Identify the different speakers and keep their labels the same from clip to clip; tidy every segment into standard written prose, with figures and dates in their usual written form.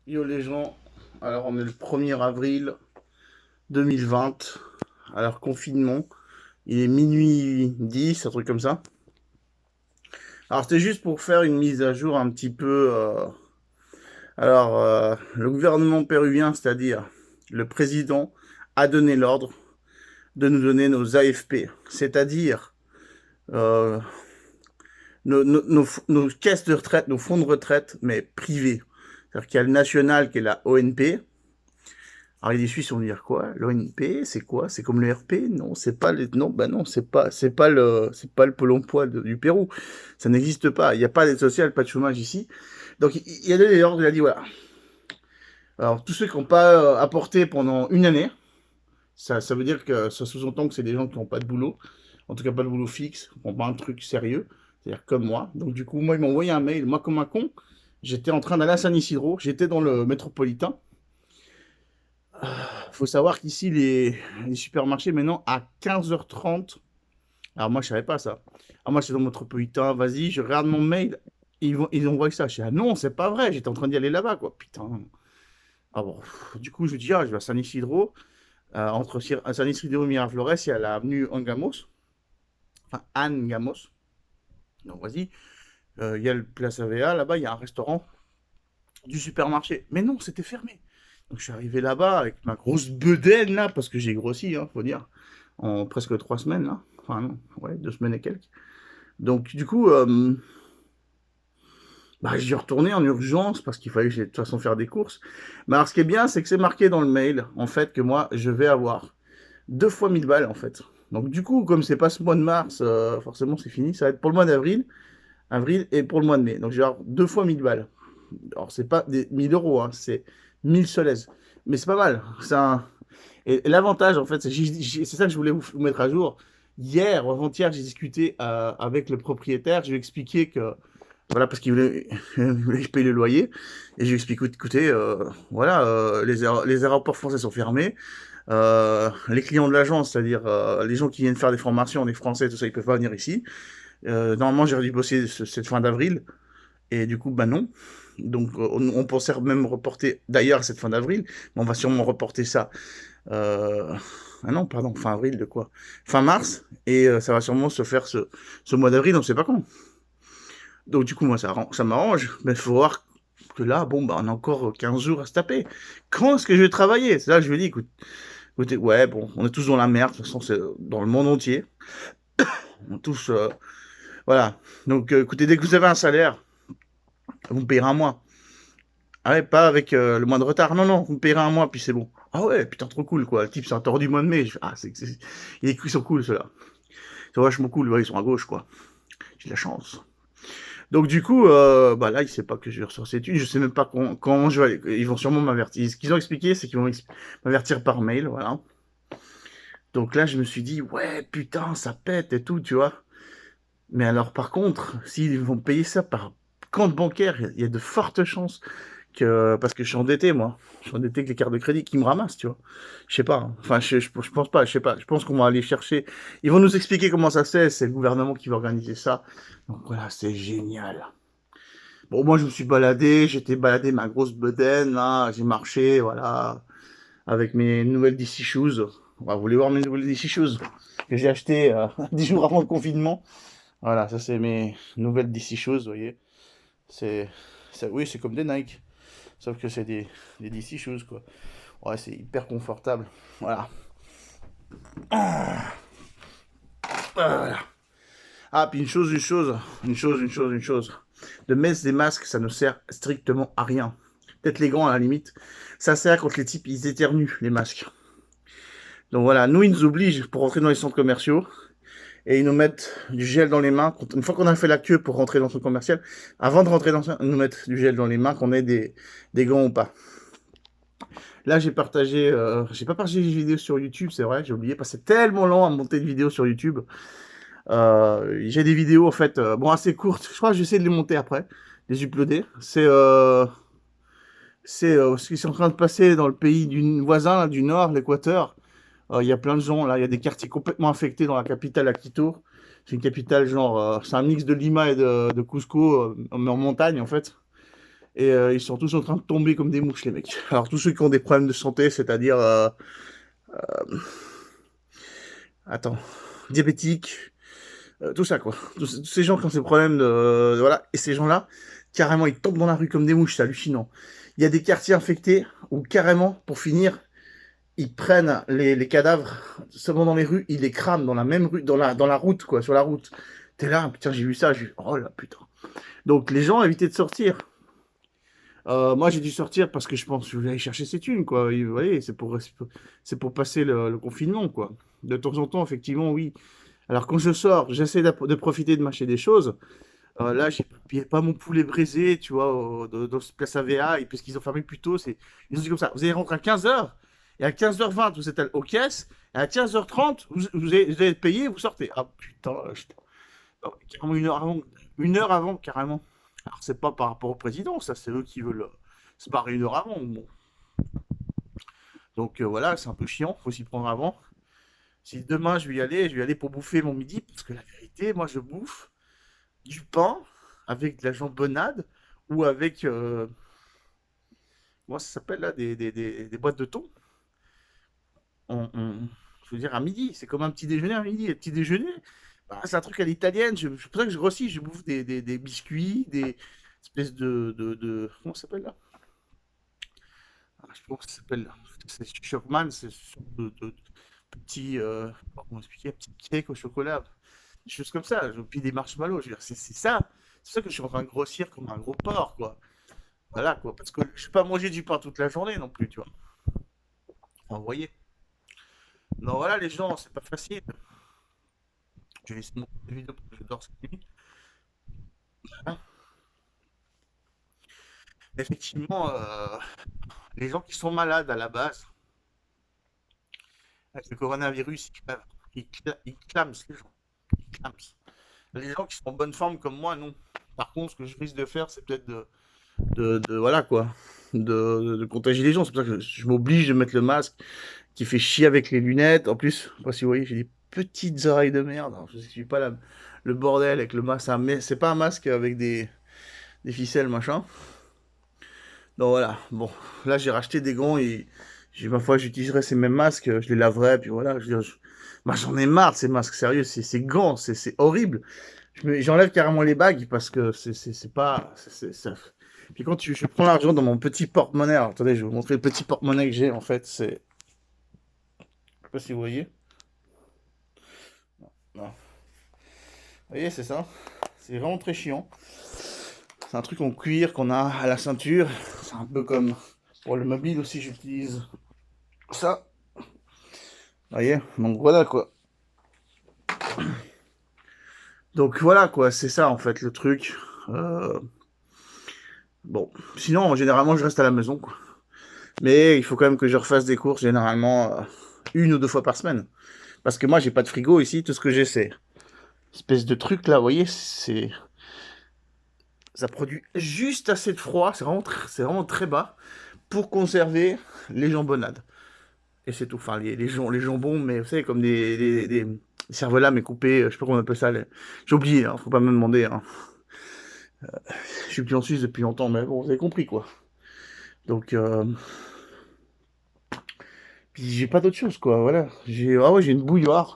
Speaker 1: Yo les gens, alors on est le 1er avril 2020, alors confinement, il est minuit 10, un truc comme ça. Alors c'était juste pour faire une mise à jour un petit peu. Le gouvernement péruvien, c'est-à-dire le président, a donné l'ordre de nous donner nos AFP, c'est-à-dire euh, nos caisses de retraite, nos fonds de retraite, mais privés. C'est-à-dire qu'il y a le national qui est la ONP. Alors les Suisses vont dire quoi? L'ONP, c'est quoi? C'est comme le RP? Non, c'est pas non, bah non, c'est pas le Pôle emploi du Pérou. Ça n'existe pas. Il n'y a pas d'aide sociale, pas de chômage ici. Donc il y a des ordres, il a dit voilà. Alors tous ceux qui n'ont pas apporté pendant une année, ça veut dire que ça sous-entend que c'est des gens qui n'ont pas de boulot, en tout cas pas de boulot fixe, qui n'ont pas un truc sérieux, c'est-à-dire comme moi. Donc du coup, moi ils m'ont envoyé un mail, moi comme un con, j'étais en train d'aller à San Isidro, j'étais dans le métropolitain. Faut savoir qu'ici, les supermarchés, maintenant, à 15h30. Alors, moi, je savais pas ça. Alors, moi, c'est dans mon métropolitain. Vas-y, je regarde mon mail. Ils envoient ça. Je dis, ah non, c'est pas vrai. J'étais en train d'y aller là-bas, quoi. Putain. Ah bon. Du coup, je me dis, ah, je vais à San Isidro. Entre San Isidro et Miraflores, il y a l'avenue Angamos. Enfin, Angamos. Donc, vas-y. Il y a le Place AVA. Là-bas, il y a un restaurant du supermarché. Mais non, c'était fermé. Donc, je suis arrivé là-bas avec ma grosse bedaine, là, parce que j'ai grossi, hein, faut dire. En presque 3 semaines, là. Enfin, non, ouais, 2 semaines et quelques. Donc, du coup, bah, j'y retourné en urgence parce qu'il fallait de toute façon faire des courses. Mais alors, ce qui est bien, c'est que c'est marqué dans le mail, en fait, que moi, je vais avoir 2 fois 1000 balles, en fait. Donc, du coup, comme c'est pas ce mois de mars, forcément, c'est fini. Ça va être pour le mois d'avril, avril et pour le mois de mai. Donc, je vais avoir 2 fois 1000 balles. Alors, c'est pas des 1000 euros, hein, c'est 1000 solaises. Mais c'est pas mal. Et l'avantage, en fait, c'est ça que je voulais vous mettre à jour. Hier ou avant-hier, j'ai discuté avec le propriétaire. Je lui ai expliqué que, voilà, parce qu'il voulait, il voulait que je paye le loyer. Et je lui ai expliqué, écoutez, voilà, les aéroports français sont fermés. Les clients de l'agence, c'est-à-dire les gens qui viennent faire des formations, les Français, tout ça, ils peuvent pas venir ici. Normalement, j'aurais dû bosser cette fin d'avril. Et du coup, bah non. Donc, on pensait même reporter, d'ailleurs, cette fin d'avril, mais on va sûrement reporter ça. Euh, ah non, pardon, fin avril de quoi? Fin mars, et ça va sûrement se faire ce mois d'avril, on ne sait pas quand. Donc du coup, moi, ça m'arrange, mais il faut voir que là, bon, bah, on a encore 15 jours à se taper. Quand est-ce que je vais travailler? C'est là que je lui dis, écoutez, ouais, bon, on est tous dans la merde, de toute façon, c'est dans le monde entier. On est tous, voilà. Donc, écoutez, dès que vous avez un salaire, vous me payerez un mois. Ah ouais, pas avec le mois de retard. Non, non, vous me payerez un mois, puis c'est bon. Ah ouais, putain, trop cool, quoi. Le type, c'est un tordu du mois de mai. Ah, ils sont cool, ceux-là. Ils sont vachement cool, ouais, ils sont à gauche, quoi. J'ai de la chance. Donc, du coup, bah là, il sait pas que je vais recevoir cette étude. Je sais même pas quand je vais aller. Ils vont sûrement m'avertir. Ce qu'ils ont expliqué, c'est qu'ils vont m'avertir par mail, voilà. Donc là, je me suis dit, ouais, putain, ça pète et tout, tu vois. Mais alors, par contre, s'ils vont payer ça par compte bancaire, il y a de fortes chances parce que je suis endetté, moi. Je suis endetté avec les cartes de crédit qui me ramassent, tu vois. Je sais pas, hein. Enfin, je pense pas, je sais pas. Je pense qu'on va aller chercher. Ils vont nous expliquer comment ça se fait. C'est le gouvernement qui va organiser ça. Donc voilà, c'est génial. Bon, moi, je me suis baladé. J'étais baladé ma grosse bedaine, là. J'ai marché, voilà, avec mes nouvelles DC Shoes. Vous voulez voir mes nouvelles DC Shoes que j'ai acheté 10 jours avant le confinement. Voilà, ça, c'est mes nouvelles DC Shoes, vous voyez. C'est, oui, c'est comme des Nike. Sauf que c'est des DC Shoes, quoi. Ouais, c'est hyper confortable. Voilà. Voilà. Ah, puis une chose. De mettre des masques, ça ne sert strictement à rien. Peut-être les gants, à la limite. Ça sert quand les types, ils éternuent, les masques. Donc voilà, nous, ils nous obligent pour rentrer dans les centres commerciaux. Et ils nous mettent du gel dans les mains. Une fois qu'on a fait la queue pour rentrer dans le centre commercial, avant de rentrer dans ça, ils nous mettent du gel dans les mains, qu'on ait des gants ou pas. Là, j'ai pas partagé des vidéos sur YouTube, c'est vrai, j'ai oublié, parce que c'est tellement long à monter de vidéos sur YouTube. J'ai des vidéos, en fait, bon, assez courtes. Je crois que j'essaie de les monter après, les uploader. C'est ce qui est en train de passer dans le pays du voisin, là, du Nord, l'Équateur. Il y a plein de gens, là, il y a des quartiers complètement infectés dans la capitale, à Quito. C'est une capitale, genre, c'est un mix de Lima et de Cusco, mais en montagne, en fait. et ils sont tous en train de tomber comme des mouches, les mecs. Alors tous ceux qui ont des problèmes de santé, c'est-à-dire, attends, diabétiques, tout ça, quoi. Tous ces gens qui ont ces problèmes voilà, et ces gens-là, carrément, ils tombent dans la rue comme des mouches, c'est hallucinant. Il y a des quartiers infectés où carrément, pour finir, ils prennent les cadavres seulement dans les rues, ils les crament dans la même rue, dans la route, quoi, sur la route. T'es là, putain, j'ai vu ça, oh là, putain. Donc les gens évitaient de sortir. Moi, j'ai dû sortir parce que je pense que je voulais aller chercher ces thunes, quoi. Vous voyez, c'est pour passer le confinement, quoi. De temps en temps, effectivement, oui. Alors quand je sors, j'essaie de profiter de m'acheter des choses. Là, j'ai pas mon poulet braisé, tu vois, dans ce Place AVA, et puisqu'ils ont fermé plus tôt, ils ont dit comme ça, vous allez rentrer à 15h, et à 15h20, vous êtes aux caisses, et à 15h30, vous allez payer, vous sortez. Ah putain, non, carrément une heure avant, carrément. Alors c'est pas par rapport au président, ça c'est eux qui veulent se barrer une heure avant. Bon. Donc voilà, c'est un peu chiant, faut s'y prendre avant. Si demain je vais y aller pour bouffer mon midi, parce que la vérité, moi je bouffe du pain avec de la jambonnade ou avec, comment ça s'appelle là, des boîtes de thon. Je veux dire, à midi, c'est comme un petit déjeuner à midi. Et petit déjeuner, bah, c'est un truc à l'italienne. C'est pour ça que je grossis, je bouffe des biscuits, des espèces comment ça s'appelle là? Je sais pas comment ça s'appelle là. C'est Schumann, c'est ce genre de petits, comment expliquer, petits cakes au chocolat. Des choses comme ça. Puis des marshmallows. Je veux dire, c'est ça. C'est ça que je suis en train de grossir comme un gros porc, quoi. Voilà, quoi. Parce que je vais pas manger du pain toute la journée non plus, tu vois. Enfin, vous voyez. Non, voilà, les gens, c'est pas facile. Je vais laisser mon vidéo parce que je dors cette nuit. Hein. Effectivement, les gens qui sont malades à la base, avec le coronavirus, ils clament les gens. Ils clament. Les gens qui sont en bonne forme comme moi, non. Par contre, ce que je risque de faire, c'est peut-être voilà quoi, de contagier les gens. C'est pour ça que je m'oblige de mettre le masque qui fait chier avec les lunettes. En plus, je sais pas si vous voyez, j'ai des petites oreilles de merde. Alors, je suis pas le bordel avec le masque. C'est pas un masque avec des ficelles, machin. Donc voilà, bon, là j'ai racheté des gants et ma foi, j'utiliserai ces mêmes masques, je les laverai, puis voilà. Je veux dire, moi j'en ai marre de ces masques, sérieux, ces gants, c'est horrible. J'enlève carrément les bagues parce que c'est pas. Puis quand je prends l'argent dans mon petit porte-monnaie, alors attendez, je vais vous montrer le petit porte-monnaie que j'ai en fait, c'est. Je sais pas si vous voyez. Non. Vous voyez, c'est ça. C'est vraiment très chiant. C'est un truc en cuir qu'on a à la ceinture. C'est un peu comme pour le mobile aussi, j'utilise ça. Vous voyez, donc voilà quoi. Donc voilà quoi, c'est ça en fait le truc. Euh, Bon, sinon généralement je reste à la maison quoi. Mais il faut quand même que je refasse des courses généralement une ou deux fois par semaine. Parce que moi j'ai pas de frigo ici, tout ce que j'ai c'est espèce de truc là, vous voyez, ça produit juste assez de froid, c'est vraiment très bas pour conserver les jambonnades. Et c'est tout, enfin les jambons, mais vous savez comme des cervelas mais coupés, je sais pas comment on appelle ça. J'ai oublié, hein, faut pas me demander. Hein. Je suis plus en Suisse depuis longtemps, mais bon, vous avez compris quoi. Donc puis j'ai pas d'autre chose quoi, voilà. J'ai une bouilloire.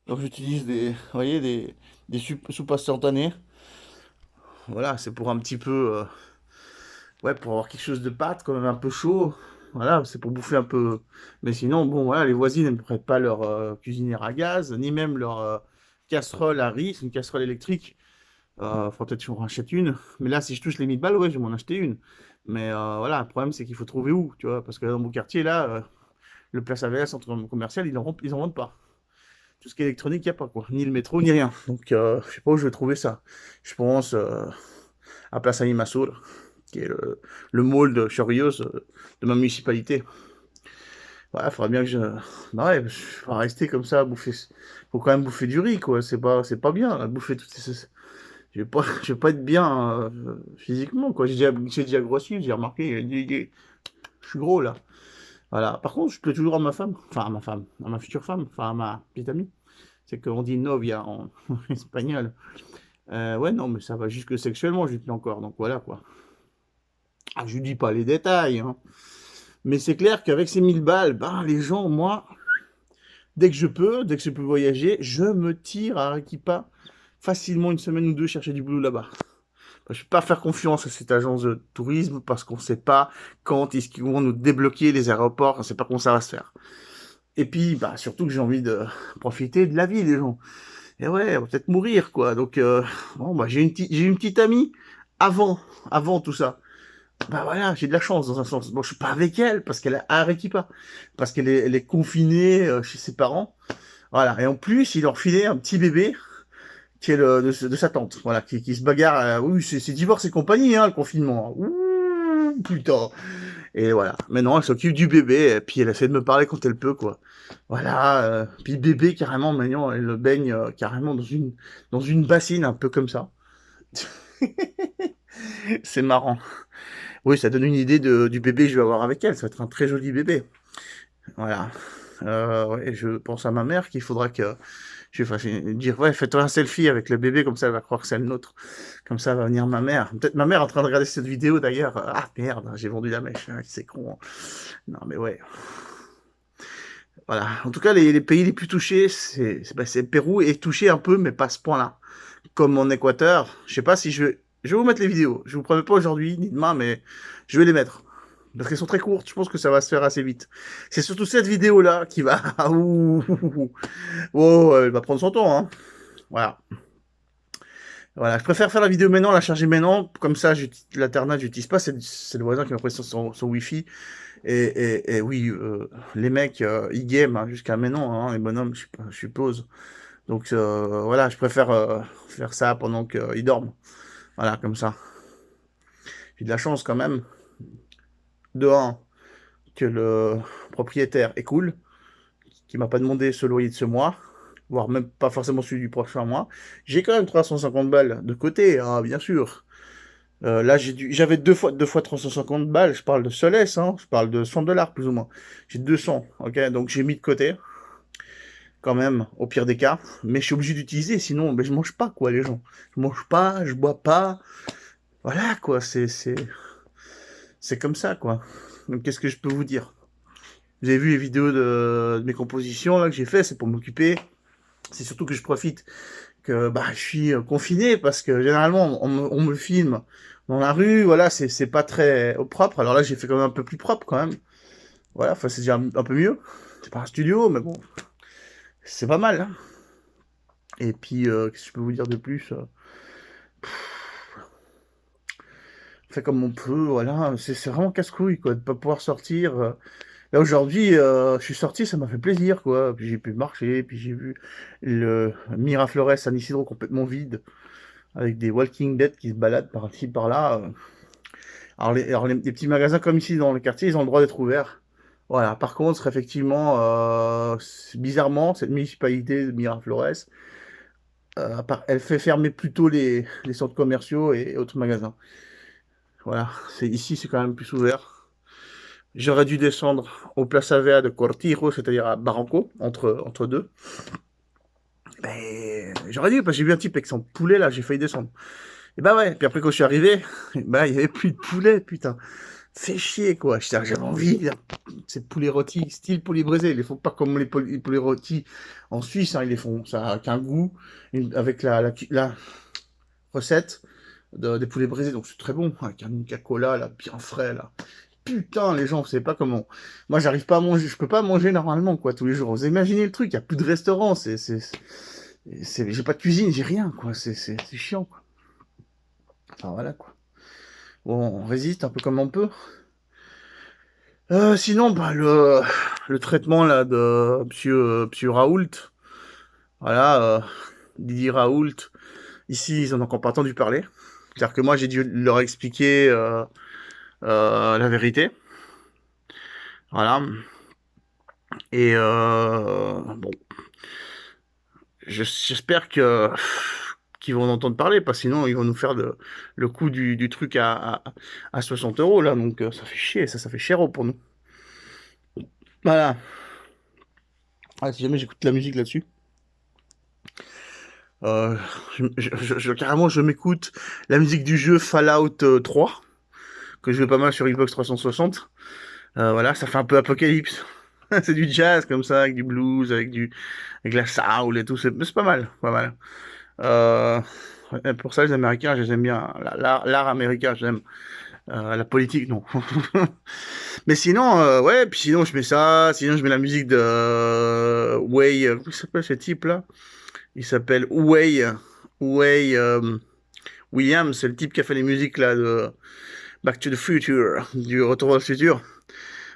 Speaker 1: Donc j'utilise vous voyez, des soupes instantanées. Voilà, c'est pour un petit peu, ouais, pour avoir quelque chose de pâte, quand même un peu chaud. Voilà, c'est pour bouffer un peu. Mais sinon, bon, voilà, les voisines ne me prêtent pas leur cuisinière à gaz, ni même leur casserole à riz, c'est une casserole électrique. Faut peut-être que j'en rachète une. Mais là, si je touche les 1000 balles, ouais, je vais m'en acheter une. Mais voilà, le problème, c'est qu'il faut trouver où, tu vois. Parce que dans mon quartier, là, le Place AVS, centre commercial, ils en vendent pas. Tout ce qui est électronique, il n'y a pas, quoi. Ni le métro, ni rien. Donc, je sais pas où je vais trouver ça. Je pense à Place Animasol, qui est le mall de Chorrillos de ma municipalité. Ouais, il faudrait bien que je. Bah ouais, je vais rester comme ça à bouffer. Faut quand même bouffer du riz, quoi. C'est pas bien, là, bouffer toutes ces. Je vais pas être bien physiquement, quoi. J'ai déjà grossi, j'ai remarqué. Je suis gros, là. Voilà. Par contre, je plais toujours à ma femme. Enfin, à ma femme. À ma future femme. Enfin, à ma petite amie. C'est qu'on dit novia en espagnol. Ouais, non, mais ça va jusque sexuellement, je lui plais encore. Donc voilà, quoi. Ah, je dis pas les détails, hein. Mais c'est clair qu'avec ces 1000 balles, ben, les gens, moi, dès que je peux voyager, je me tire à Arequipa facilement une semaine ou deux chercher du boulot là-bas. Je ne peux pas faire confiance à cette agence de tourisme parce qu'on ne sait pas quand ils vont nous débloquer les aéroports, on ne sait pas comment ça va se faire. Et puis, bah, surtout que j'ai envie de profiter de la vie, les gens. Et ouais, on va peut-être mourir, quoi. Donc, bon, bah, j'ai une petite amie avant, avant tout ça. Bah voilà, j'ai de la chance dans un sens. Bon, je suis pas avec elle parce qu'elle est à Arequipa, parce elle est confinée chez ses parents. Voilà. Et en plus, il leur filait un petit bébé qui est de sa tante. Voilà, qui se bagarre. Oui, c'est divorce et compagnie, hein, le confinement. Ouh, putain. Et voilà. Maintenant, elle s'occupe du bébé et puis elle essaie de me parler quand elle peut, quoi. Voilà. Puis le bébé, carrément, maintenant, elle le baigne carrément dans une bassine, un peu comme ça. C'est marrant. Oui, ça donne une idée du bébé que je vais avoir avec elle. Ça va être un très joli bébé. Voilà. Ouais, je pense à ma mère qu'il faudra que je fasse dire ouais, fais-toi un selfie avec le bébé, comme ça elle va croire que c'est le nôtre. Comme ça va venir ma mère. Peut-être ma mère est en train de regarder cette vidéo d'ailleurs. Ah merde, j'ai vendu la mèche. Ah, c'est con. Non mais ouais. Voilà. En tout cas, les pays les plus touchés, c'est Pérou est touché un peu, mais pas à ce point-là. Comme mon Équateur. Je sais pas si je vais vous mettre les vidéos. Je vous promets pas aujourd'hui ni demain, mais je vais les mettre. Parce qu'elles sont très courtes, je pense que ça va se faire assez vite. C'est surtout cette vidéo-là qui va... Ouh, oh, elle va prendre son temps, hein. Voilà. Voilà, je préfère faire la vidéo maintenant, la charger maintenant, comme ça, l'Ethernet, j'utilise pas, c'est le voisin qui m'a pris son Wi-Fi. Et oui, les mecs, ils game hein, jusqu'à maintenant, hein, les bonhommes, je suppose. Donc voilà, je préfère faire ça pendant qu'ils dorment. Voilà, comme ça. J'ai de la chance quand même. De un, que le propriétaire est cool, qui m'a pas demandé ce loyer de ce mois, voire même pas forcément celui du prochain mois. J'ai quand même 350 balles de côté, hein, bien sûr. Là, j'avais deux fois 350 balles, je parle de Solès, hein, je parle de 100 dollars plus ou moins. J'ai 200, ok, donc j'ai mis de côté, quand même, au pire des cas, mais je suis obligé d'utiliser, sinon ben, je mange pas, quoi, les gens. Je mange pas, je bois pas, voilà, quoi, c'est comme ça, quoi. Donc qu'est-ce que je peux vous dire? Vous avez vu les vidéos de mes compositions là que j'ai fait, c'est pour m'occuper. C'est surtout que je profite que bah, je suis confiné parce que généralement on me filme dans la rue, voilà, c'est pas très propre. Alors là j'ai fait quand même un peu plus propre quand même. Voilà, enfin c'est déjà un peu mieux. C'est pas un studio, mais bon, c'est pas mal, hein. Et puis qu'est-ce que je peux vous dire de plus? On fait comme on peut, voilà, c'est vraiment casse-couille quoi, de pas pouvoir sortir. Là aujourd'hui, je suis sorti, ça m'a fait plaisir quoi. Puis j'ai pu marcher, puis j'ai vu le Miraflores San Isidro complètement vide, avec des Walking Dead qui se baladent par-ci par-là. Les petits magasins comme ici dans le quartier, ils ont le droit d'être ouverts. Voilà. Par contre, effectivement, bizarrement, cette municipalité de Miraflores, elle fait fermer plutôt les centres commerciaux et autres magasins. Voilà. Ici, c'est quand même plus ouvert. J'aurais dû descendre au Plaza Vea de Cortijo, c'est-à-dire à Barranco, entre deux. Ben, j'aurais dû, parce que j'ai vu un type avec son poulet, là, j'ai failli descendre. Et bah ouais, puis après quand je suis arrivé, bah il y avait plus de poulet, putain. Fait chier, quoi. J'avais envie, là. Ces poulets rôtis, style poulet braisé. Ils les font pas comme les poulets rôtis en Suisse, hein, ils les font. Ça a qu'un goût, avec la recette des poulets braisés. Donc c'est très bon, avec un Coca-Cola, là, bien frais, là. Putain, les gens, vous savez pas comment. Moi, j'arrive pas à manger, je peux pas manger normalement, quoi, tous les jours. Vous imaginez le truc, il y a plus de restaurant, j'ai pas de cuisine, j'ai rien, quoi. C'est chiant, quoi. Enfin, voilà, quoi. Bon, on résiste un peu comme on peut. Sinon, bah, le traitement, là, de monsieur Raoult. Voilà, Didier Raoult. Ici, ils en ont encore pas entendu parler. C'est-à-dire que moi, j'ai dû leur expliquer la vérité. Voilà. Et bon, j'espère qu'ils vont en entendre parler, parce que sinon ils vont nous faire le coût du truc à 60 € là, donc ça fait chier, ça fait cher pour nous. Voilà. Ah, si jamais j'écoute de la musique là-dessus, euh, carrément je m'écoute la musique du jeu Fallout 3, que je joue pas mal sur Xbox 360. Voilà, ça fait un peu apocalypse. C'est du jazz comme ça, avec du blues, avec la soul et tout. C'est pas mal, pas mal. Euh, ouais, pour ça, les Américains, je les aime bien. L'art américain, j'aime. La politique, non. Mais sinon, ouais, puis sinon, je mets ça. Sinon, je mets la musique de Way. Comment il s'appelle ce type-là? Il s'appelle Way Williams. C'est le type qui a fait les musiques là de Back to the Future, du Retour vers le futur.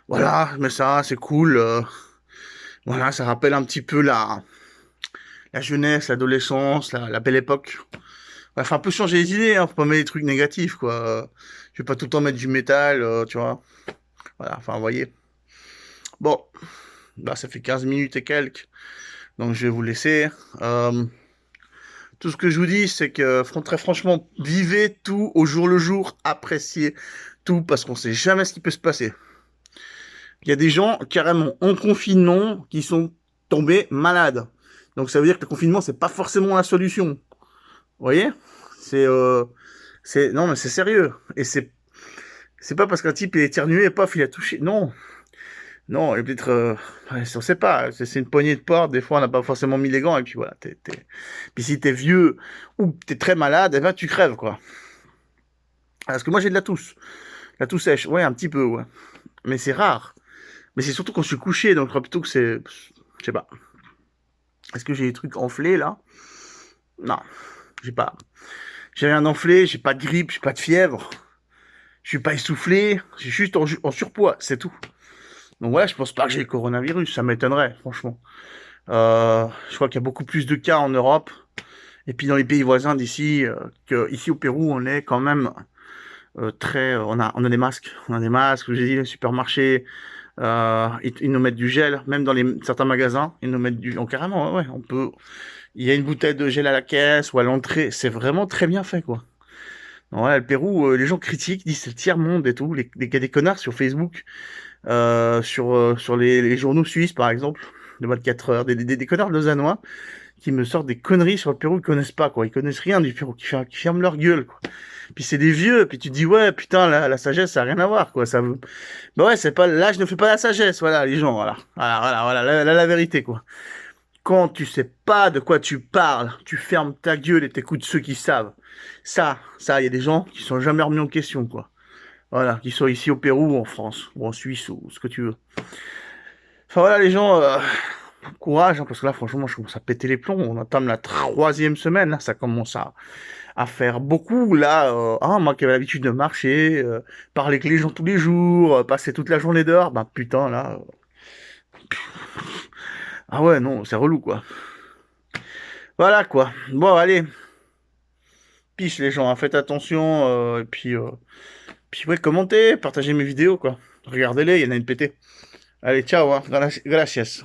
Speaker 1: Voilà, je mets ça, c'est cool. Voilà, ça rappelle un petit peu la jeunesse, l'adolescence, la belle époque. Ouais, faut un peu changer les idées, hein, faut pas mettre des trucs négatifs, quoi. Je vais pas tout le temps mettre du métal, tu vois. Voilà, enfin, vous voyez. Bon, bah, ça fait 15 minutes et quelques, donc je vais vous laisser. Euh, tout ce que je vous dis, c'est que, très franchement, vivez tout au jour le jour, appréciez tout, parce qu'on sait jamais ce qui peut se passer. Il y a des gens, carrément, en confinement, qui sont tombés malades. Donc ça veut dire que le confinement, c'est pas forcément la solution. Vous voyez? C'est non mais c'est sérieux. Et c'est pas parce qu'un type est éternué et paf, il a touché. Non. Non, il est peut-être ouais, on sait pas, c'est une poignée de porte, des fois on n'a pas forcément mis les gants et puis voilà, puis si t'es vieux ou t'es très malade, eh ben tu crèves quoi. Parce que moi j'ai de la toux sèche. Ouais, un petit peu, ouais. Mais c'est rare. Mais c'est surtout quand je suis couché, donc je crois plutôt que c'est je sais pas. Est-ce que j'ai des trucs enflés là? Non, j'ai pas. J'ai rien enflé, j'ai pas de grippe, j'ai pas de fièvre, je suis pas essoufflé, j'ai juste en surpoids, c'est tout. Donc voilà, je pense pas que j'ai le coronavirus, ça m'étonnerait, franchement. Je crois qu'il y a beaucoup plus de cas en Europe, et puis dans les pays voisins d'ici, qu'ici au Pérou, on est quand même très... on a des masques, comme j'ai dit, les supermarchés, ils nous mettent du gel, même dans certains magasins, ils nous mettent du... Donc, carrément, ouais, on peut... Il y a une bouteille de gel à la caisse ou à l'entrée, c'est vraiment très bien fait, quoi. Ouais, le Pérou, les gens critiquent, disent c'est le tiers-monde et tout. Il y a des connards sur Facebook, sur les journaux suisses, par exemple, de 24 heures, des connards lausannois qui me sortent des conneries sur le Pérou, ils connaissent pas, quoi. Ils connaissent rien du Pérou, qui ferment leur gueule, quoi. Puis c'est des vieux, puis tu te dis, ouais, putain, la sagesse, ça a rien à voir, quoi. Bah ouais, c'est pas, l'âge ne fait pas la sagesse, voilà, les gens, voilà. Voilà, la vérité, quoi. Quand tu sais pas de quoi tu parles, tu fermes ta gueule et t'écoutes ceux qui savent. Ça, il y a des gens qui sont jamais remis en question, quoi. Voilà, qu'ils soient ici au Pérou ou en France, ou en Suisse, ou ce que tu veux. Enfin voilà, les gens, courage, hein, parce que là, franchement, je commence à péter les plombs. On entame la 3e semaine, là, ça commence à faire beaucoup. Là, moi qui avais l'habitude de marcher, parler avec les gens tous les jours, passer toute la journée dehors, bah putain, là... ah ouais, non, c'est relou, quoi. Voilà, quoi. Bon, allez, piche les gens, hein, faites attention, et puis ouais, commentez, partagez mes vidéos, quoi. Regardez-les, il y en a une pété. Allez, ciao, hein. Gracias.